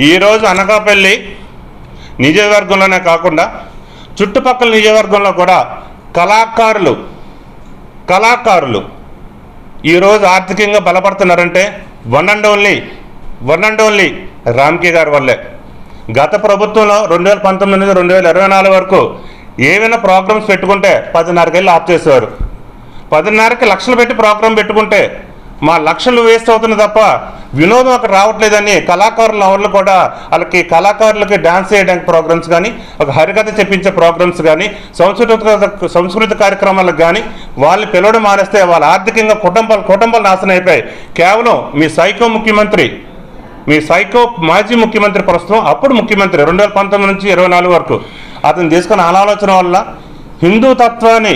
ఈరోజు అనకాపల్లి నియోజకవర్గంలోనే కాకుండా చుట్టుపక్కల నియోజకవర్గంలో కూడా కళాకారులు ఈరోజు ఆర్థికంగా బలపడుతున్నారంటే వన్ అండ్ ఓన్లీ రామ్కే గారి వల్లే. గత ప్రభుత్వంలో 2019 నుంచి 2024 వరకు ఏమైనా ప్రోగ్రామ్స్ పెట్టుకుంటే 10:30కి ఆఫ్ చేసేవారు. 10:30కి లక్షలు పెట్టి ప్రోగ్రాం పెట్టుకుంటే మా లక్షలు వేస్ట్ అవుతుంది తప్ప వినోదం అక్కడ రావట్లేదని కళాకారులకి డాన్స్ చేయడానికి ప్రోగ్రామ్స్ కానీ, ఒక హరికథ చెప్పించే ప్రోగ్రామ్స్ కానీ, సంస్కృతి కార్యక్రమాలకు కానీ వాళ్ళు పిలవడం మానేస్తే వాళ్ళ ఆర్థికంగా కుటుంబాలు నాశనం అయిపోయాయి. కేవలం మీ మాజీ ముఖ్యమంత్రి ప్రస్తుతం అప్పుడు ముఖ్యమంత్రి 2019 నుంచి 2024 వరకు అతను తీసుకున్న ఆలోచన వల్ల హిందూ తత్వాన్ని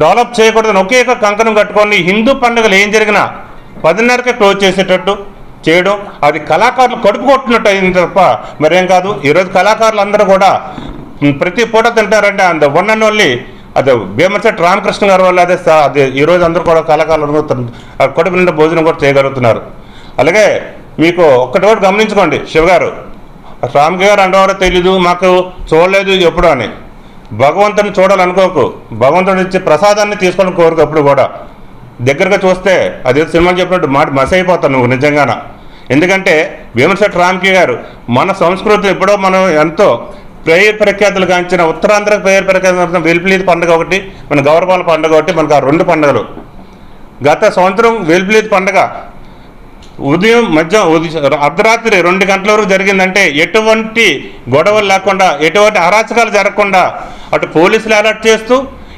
డెవలప్ చేయకూడదని ఒకే కంకణం కట్టుకొని హిందూ పండుగలు ఏం జరిగినా 10:30కే క్లోజ్ చేసేటట్టు చేయడం, అది కళాకారులు కడుపు కొట్టినట్టు అయింది తప్ప మరేం కాదు. ఈరోజు కళాకారులు అందరూ కూడా ప్రతి పూట తింటారంటే వన్ అండ్ ఓన్లీ అదే భీమశెట్టి రామకృష్ణ గారి వల్ల అదే ఈరోజు అందరూ కూడా కళాకారులు కడుపు నిండా భోజనం కూడా చేయగలుగుతున్నారు. అలాగే మీకు ఒక్కటి కూడా గమనించుకోండి, శివగారు రామ్కే గారు అండవారో తెలీదు, మాకు చూడలేదు ఎప్పుడు అని. భగవంతుని చూడాలనుకోకు, భగవంతుడి ఇచ్చే ప్రసాదాన్ని తీసుకోవడం కోరుకు. అప్పుడు కూడా దగ్గరగా చూస్తే అదే సినిమాలు చెప్పినట్టు మసి అయిపోతాను నువ్వు నిజంగాన. ఎందుకంటే భీమశెట్టి రామ్కే గారు మన సంస్కృతి ఎప్పుడో మనం ఎంతో ప్రఖ్యాతులు గాంచిన ఉత్తరాంధ్ర ప్రఖ్యాతులు వెల్పిలీది పండుగ ఒకటి, మన గౌరవాల పండుగ ఒకటి, మనకు ఆ 2 పండుగలు. గత సంవత్సరం వెల్పిలీది పండుగ అర్ధరాత్రి 2 గంటల వరకు జరిగిందంటే ఎటువంటి గొడవలు లేకుండా, ఎటువంటి అరాచకాలు జరగకుండా అటు పోలీసులు అలర్ట్ చేస్తూ,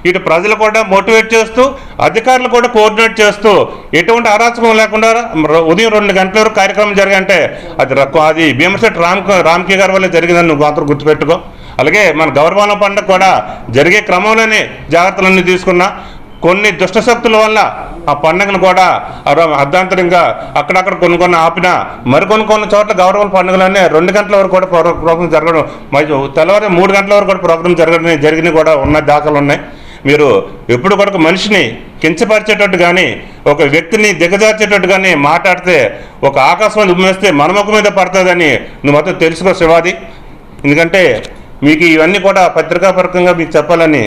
ఇటు ప్రజలు కూడా మోటివేట్ చేస్తూ, అధికారులు కూడా కోఆర్డినేట్ చేస్తూ ఎటువంటి అరాచకం లేకుండా ఉదయం 2 గంటల వరకు కార్యక్రమం జరిగంటే అది భీమశెట్టి రామ్కే గారి వల్ల జరిగిందని నువ్వు మాత్రం గుర్తుపెట్టుకో. అలాగే మన గౌరవాల పండుగ కూడా జరిగే క్రమంలోనే జాగ్రత్తలన్నీ తీసుకున్నా. కొన్ని దుష్టశక్తుల వల్ల ఆ పండుగను కూడా అర్ధాంతరంగా అక్కడక్కడ కొన్ని ఆపినా మరికొన్ని చోట్ల గౌరవాల పండుగలన్నీ 2 గంటల వరకు కూడా ప్రోగ్రాం జరగడం, తెల్లవారి 3 గంటల వరకు కూడా ప్రోగ్రాం జరిగినవి కూడా ఉన్న దాఖలు ఉన్నాయి. మీరు ఎప్పుడు కూడా మనిషిని కించపరిచేటట్టు కానీ, ఒక వ్యక్తిని దిగజార్చేటట్టు కానీ మాట్లాడితే ఒక ఆకాశం ఉమ్మేస్తే మన ముఖం మీద పడుతుందని నువ్వు మొత్తం తెలుసుకో శివాది. ఎందుకంటే మీకు ఇవన్నీ కూడా పత్రికాపరకంగా మీకు చెప్పాలని